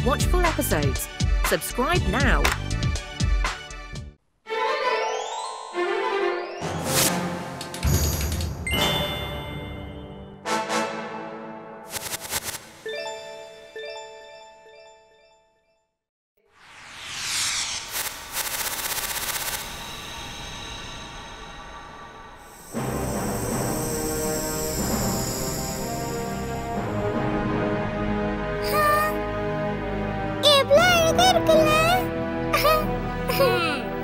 watch full episodes. Subscribe now.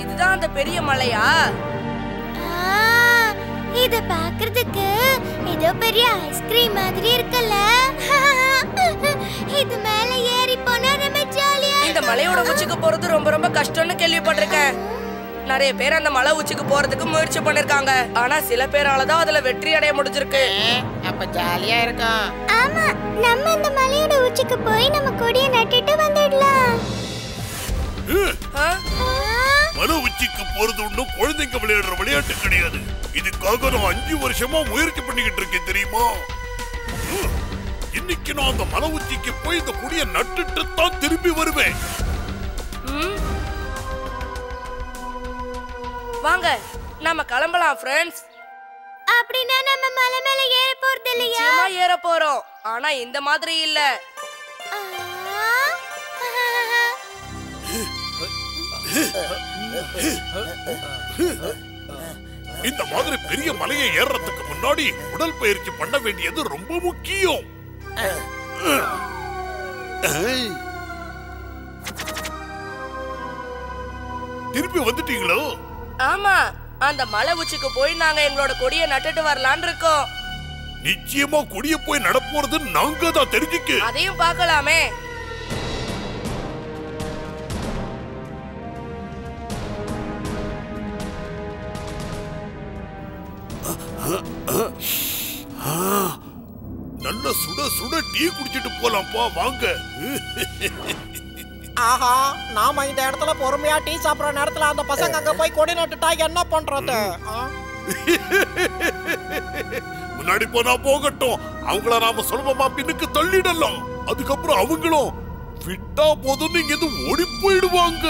இதுதான் அந்த பெரிய மலையா? இத பாக்குறதுக்கு ஏதோ பெரிய ஐஸ்கிரீம் மாதிரி இருக்குல்ல. இது மேல ஏறி போனா நம்ம ஜாலியா. இந்த மலையோட உச்சிக்கு போறது ரொம்ப ரொம்ப கஷ்டம்னு கேள்விப்பட்டிருக்கேன். நிறைய பேர் அந்த மலை உச்சிக்கு போறதுக்கு முயற்சி பண்ணிருக்காங்க. ஆனா சில பேரால தான் அதுல வெற்றி அடைய முடிஞ்சிருக்கு. அப்ப ஜாலியா இருக்கும். ஆமா, நம்ம அந்த மலையோட உச்சிக்கு போய் நம்ம கொடியை நட்டுட்டு வந்துடலாம். மலை உச்சிக்கு போறது ஒண்ணும் குழந்தைங்க விளையாடுற விளையாட்டு கிடையாது. இதுக்காக நான் 5 வருஷமா முயற்சி பண்ணிக்கிட்டு இருக்கேன் தெரியுமா? இன்னைக்கு நான் அந்த மலை உச்சிக்கு போய் இந்த கொடியை நட்டுட்டு தான் திரும்பி வருவேன். வாங்க நாம கிளம்பலாம் ஃப்ரெண்ட்ஸ். அப்படினா நம்ம மலை மேல ஏற போறது இல்லையா? நிச்சயமா ஏற போறோம். ஆனா இந்த மாதிரி இல்ல. இந்த மாதிரி பெரிய மலையை ஏறறதுக்கு முன்னாடி உடல் பயிற்சி பண்ண வேண்டியது ரொம்ப முக்கியம். திருப்பி வந்துட்டீங்களோ? ஆமா, அந்த மலை உச்சிக்கு போய் நாங்க எங்களோட கொடியை நட்டுட்டு வரலாம்னு இருக்கோம். நிச்சயமா கொடியை போய் நட போறது நாங்க தான் தெரிஞ்சுக்க. அதையும் பார்க்கலாமே. நல்ல சுட சுட டீ குடிச்சிட்டு போலாம்ப்பா வாங்க. ஆஹா, நாம இந்த இடத்துல பொறுமையா டீ சாப்பிடுற நேரத்துல அந்த பசங்க அங்க போய் கொடி நட்டுட்டா என்ன பண்றது? முன்னாடி போனா போகட்டும், அவங்கள நாம சுலபமா பின்னுக்கு தள்ளிடலாம். அதுக்கப்புறம் அவங்களும் விட்டா போதும் நீங்க இது ஓடி போயிடுவாங்க.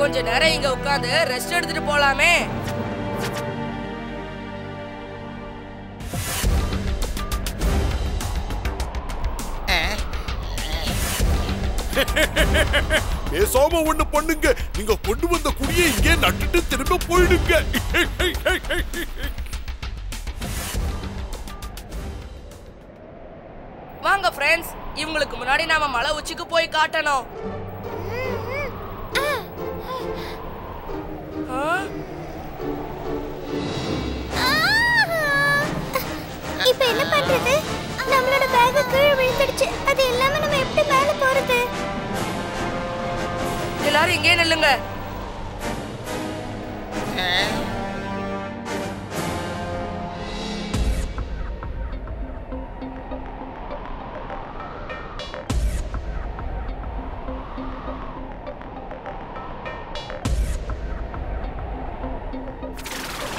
கொஞ்ச நேரம் இங்க உட்கார்ந்து ரெஸ்ட் எடுத்துட்டு போலாமே. பேசாம ஒண்ணு பண்ணுங்க, நீங்க கொண்டு வந்த குடியை இங்கே நட்டுட்டு திரும்ப போயிடுங்க. வாங்க ஃப்ரெண்ட்ஸ், இவங்களுக்கு முன்னாடி நாம மலை உச்சிக்கு போய் காட்டணும். இப்ப என்ன பண்றது? நம்மளோட பேக் கீழே விழுந்துடுச்சு. அது எல்லாமே நம்ம எப்படி மேல போறது? எல்லாரும் இங்கே நில்லுங்க.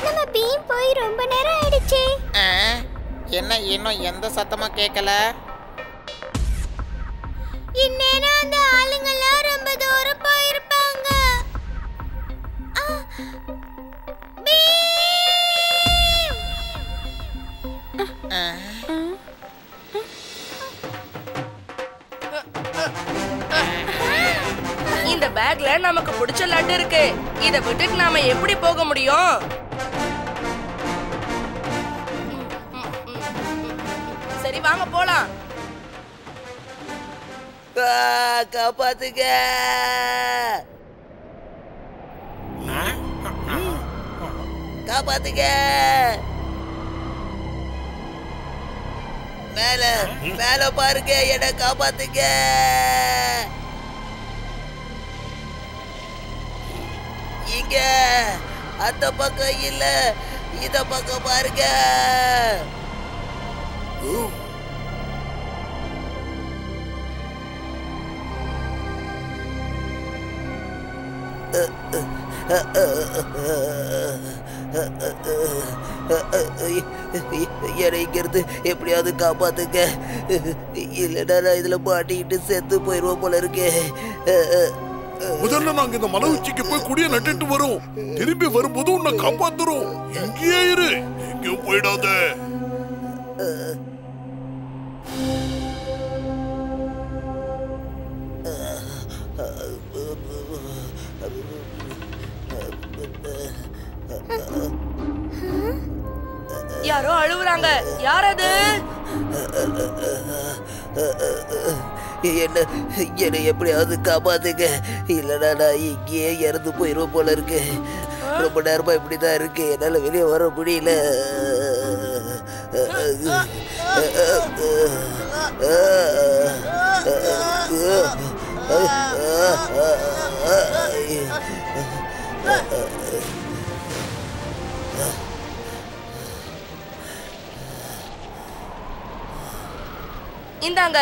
நம்ம பீம் போய் ரொம்ப நேரம் ஆயிடுச்சு. என்ன இன்னும் எந்த சத்தமும் கேட்கல? இந்நேரம் அந்த ஆளுங்கெல்லாம் ரொம்ப தூரம் போயிருப்பாங்க. இந்த பேக்ல நமக்கு பிடிச்ச லட்டு இருக்கு. இத விட்டுட்டு நாம எப்படி போக முடியும்? சரி வாங்க போலாம். காப்பாத்துங்க. காப்பாத்துங்க. மேல மேல பாருங்க, என்ன காப்பாத்துங்க. அந்த பக்கம் இல்ல, இந்த பக்கம் பாருங்க. என்னை இங்கிருந்து எப்படியாவது காப்பாத்துங்க, இல்லைன்னா நான் இதுல மாட்டிக்கிட்டு செத்து போயிருவோம் போல இருக்கே. முதல்ல நாங்க இந்த மலை உச்சிக்கு போய் குடிய நட்டுட்டு வரோம். திரும்பி வரும்போது உன்னை காப்பாத்துறோம். இங்கேயே இரு, எங்கேயும் போயிடாத. யாரோ அழுவுறாங்க. யார் அது? என்னை எப்படியாவது காப்பாத்துங்க, இல்லைன்னா நான் இங்கேயே இறந்து போயிடுவோம் போல இருக்கு. ரொம்ப நேரமா இப்படிதான் இருக்கு, என்னால வெளியே வர முடியல. இந்தாங்க,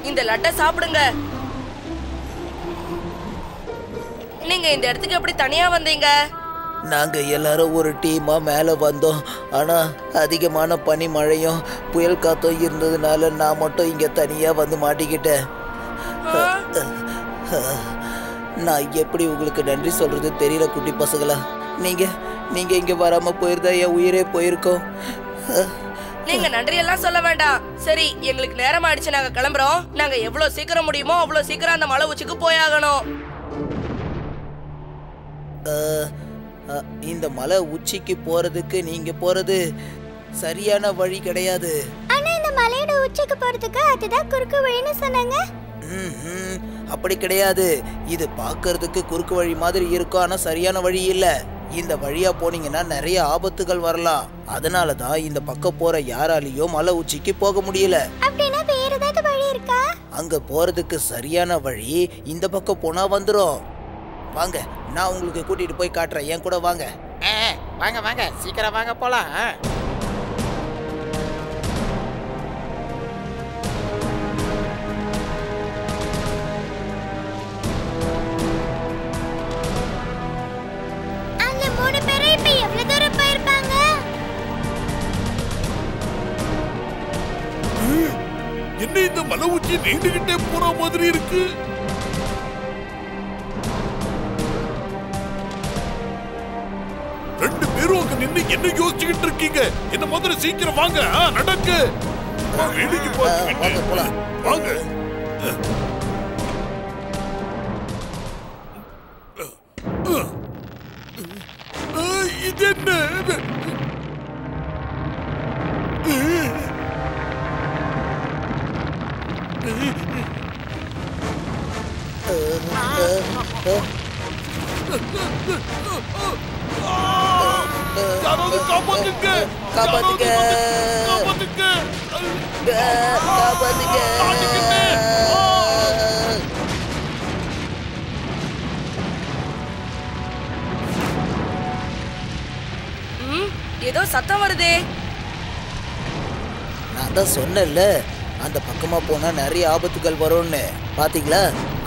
இந்த லட்டை சாப்பிடுங்க. நீங்க இந்த இடத்துக்கு எப்படி தனியா வந்தீங்க? நாங்க எல்லாரும் ஒரு டீமா மேல வந்தோம். ஆனா அதிகமான பனி மழையும் புயல் காத்தும் இருந்ததுனால நான் மட்டும் இங்க தனியா வந்து மாட்டிக்கிட்டேன். நான் எப்படி உங்களுக்கு நன்றி சொல்றது தெரியல குட்டி பசங்களா. நீங்க இங்க வராம போயிருந்தா என் உயிரே போயிருக்கோம். நீங்க நன்றி எல்லாம் சொல்ல வேண்டாம். சரி, எங்களுக்கு நேரம் ஆயிடுச்சு, நாங்க கிளம்புறோம். நாங்க எவ்வளவு சீக்கிரம் முடியுமோ அவ்வளவு சீக்கிரம் அந்த மலை உச்சிக்கு போயாகணும். இந்த மலை உச்சிக்கு போறதுக்கு நீங்க போறது சரியான வழி கிடையாது. ஆனா இந்த மலையோட உச்சிக்கு போறதுக்கு அதுதான் குறுக்கு வழின்னு சொன்னாங்க. அப்படி கிடையாது. இது பார்க்கிறதுக்கு குறுக்கு வழி மாதிரி இருக்கும், ஆனா சரியான வழி இல்ல. இந்த வழியா போனீங்கன்னா நிறைய ஆபத்துகள் வரலாம். அதனாலதான் இந்த பக்கம் போற யாராலையும் மலை உச்சிக்கு போக முடியல. அப்படின்னா வேற ஏதாவது வழி இருக்கா? அங்க போறதுக்கு சரியான வழி இந்த பக்கம் போனா வந்துரும். வாங்க, நான் உங்களுக்கு கூட்டிட்டு போய் காட்டுறேன். என் கூட வாங்க. வாங்க வாங்க, சீக்கிரம் வாங்க போலாம். அந்த 3 பேரும் இப்ப எவ்வளவு தூரம் போயிருப்பாங்க? என்ன இந்த மலை உச்சி நீண்டுகிட்டே போற மாதிரி இருக்கு? ரெண்டு பேரும் அங்க நின்னு என்ன யோசிச்சுக்கிட்டு இருக்கீங்க? என்ன முதல்ல சீக்கிரம் வாங்க, நடக்கு. வேடிக்கை பார்த்துக்கிட்டு போலாம். வாங்க. இது என்ன? யாராவது காப்பாத்துங்க! காப்பாத்துங்க! காப்பாத்துங்க! காப்பாத்துங்க! ஏதோ சத்தம் வருதே. நான் தான் சொன்னேன்ல, அந்த பக்கமா போனா நிறைய ஆபத்துகள் வரும்னு. பாத்தீங்களா,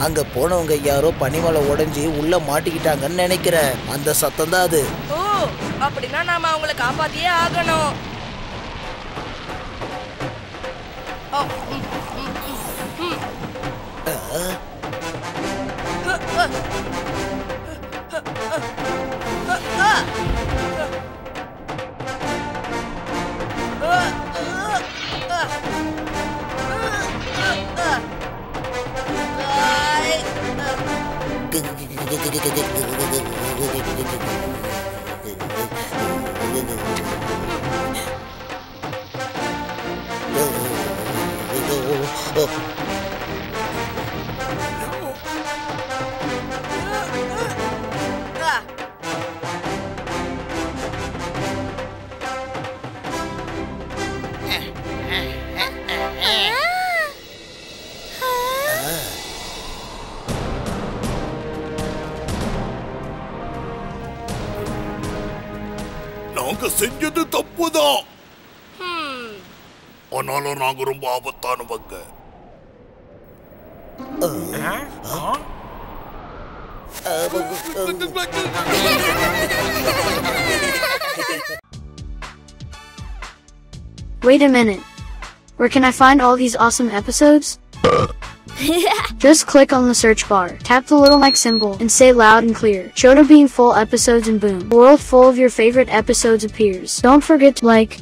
அங்க போனவங்க யாரோ பனிமலை உடைஞ்சி உள்ள மாட்டிக்கிட்டாங்கன்னு நினைக்கிறேன். அந்த சத்தம் தான் அது. ஓ, அப்படின்னா நாம அவங்களை காப்பாத்தியே ஆகணும். நாங்க செஞ்சது தப்புதான். ஆனாலும் நாங்க ரொம்ப ஆபத்தானவங்க. Wait a minute. Where can I find all these awesome episodes? Just click on the search bar, tap the little mic symbol, and say loud and clear, Chota Bean full episodes, and boom, a world full of your favorite episodes appears. Don't forget to like,